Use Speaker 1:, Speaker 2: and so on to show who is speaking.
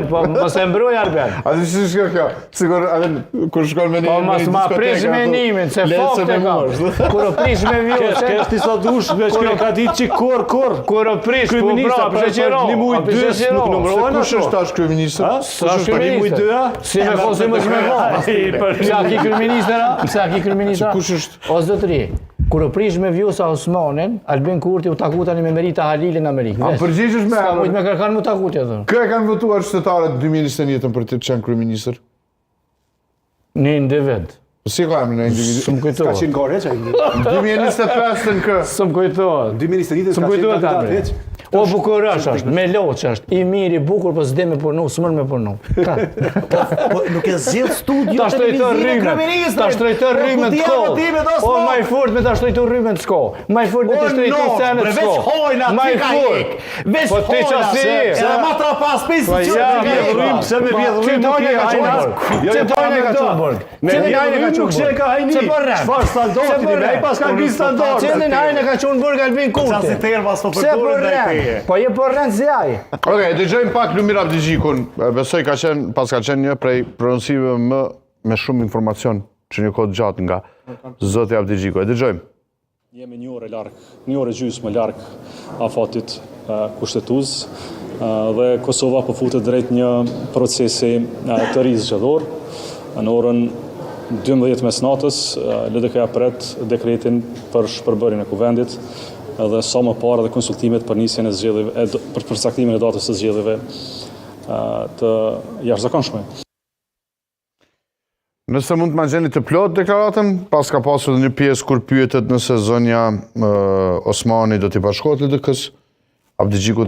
Speaker 1: Po mos e mbroj Arben.
Speaker 2: A di si shko kjo? Sigur, kur shkon me një
Speaker 1: Po mos ma prish me nimin, se fokte ka. Kur o prish me vju, se
Speaker 3: Kesh disa dush, veç kjo ka ditë që kur.
Speaker 1: Kur o prish, po bra, përgjero.
Speaker 3: Një muj dës nuk numërohen
Speaker 2: Kush është tash kryeministër?
Speaker 1: Sa kryeministër? Si me fosi më me vonë. Sa ki kryeministër? Sa ki kryeministër?
Speaker 2: Kush është?
Speaker 1: O zotëri, kur o prish me vju sa Osmanin, Albin Kurti u taku tani me Merita Halilin në Amerikë.
Speaker 2: A përgjigjesh me
Speaker 1: Sa mujt me kërkan mu taku tjetër.
Speaker 2: Kë e kanë votuar qytetarët 2021 për të qenë kryeministër?
Speaker 1: Një individ.
Speaker 2: Si ka emrin ai individ?
Speaker 1: S'm
Speaker 4: Ka
Speaker 1: kujtohet.
Speaker 4: qenë gore që
Speaker 2: 2025 në kë?
Speaker 1: S'm kujtohet.
Speaker 4: 2021
Speaker 1: S'm
Speaker 4: ka qenë
Speaker 1: kujtohet
Speaker 4: kandidat
Speaker 1: emri.
Speaker 4: veç.
Speaker 1: O bukurësh është, me loç është, i mirë, i bukur, po s'de me punu, s'mën me punu.
Speaker 5: Po nuk e zgjidh studio
Speaker 1: Ta shtrojtër rrymen, ta shtrojtër rrymen të kohë. O, ma i furt me ta shtrojtër rrymen të kohë. Ma i furt me ta shtrojtër senet të
Speaker 5: veç
Speaker 1: kohë.
Speaker 5: hojna
Speaker 1: Ma
Speaker 5: ti
Speaker 1: i
Speaker 5: ka
Speaker 1: furt.
Speaker 5: hek. Veç
Speaker 1: Po ti
Speaker 5: hojna.
Speaker 1: qasi.
Speaker 5: Edhe ma trapas pis
Speaker 1: Po ja,
Speaker 3: pse me vjedh rrymë nuk e ka qenë.
Speaker 1: Që tojnë e ka qenë bërg.
Speaker 3: Me vjedh rrymë nuk se e ka hajni.
Speaker 1: Që për rem.
Speaker 3: Çfarë standardi me ai pas ka ngri standard.
Speaker 1: Cilin hajnë e ka qenë bërg Albin Kurti.
Speaker 5: Qasi termas po
Speaker 1: Pse për
Speaker 5: përdorin ndaj
Speaker 1: rem?
Speaker 5: teje.
Speaker 1: Po je për rem zjaj.
Speaker 2: Okej, dëgjojmë pak Lumir Abdigjikun. Besoj ka qenë një prej pronësive me shumë informacion që një kohë gjatë nga zoti Abdigjiku. E dëgjojmë.
Speaker 6: Jemi një orë larg, një orë gjysmë larg afatit kushtetues dhe Kosova po futet drejt një procesi të rizgjëdor. Në orën 12 mes natës, LDK-ja pret dekretin për shpërbërjen e kuvendit dhe sa më parë dhe konsultimet për nisjen e zgjedhjeve, për përcaktimin e datës së zgjedhjeve të jashtëzakonshme.
Speaker 2: Nëse mund të ma gjeni të plot deklaratën, pas ka pasur dhe një pjesë kur pyetet nëse zonja Osmani do t'i bashkohet LDK-s, Abdigjiku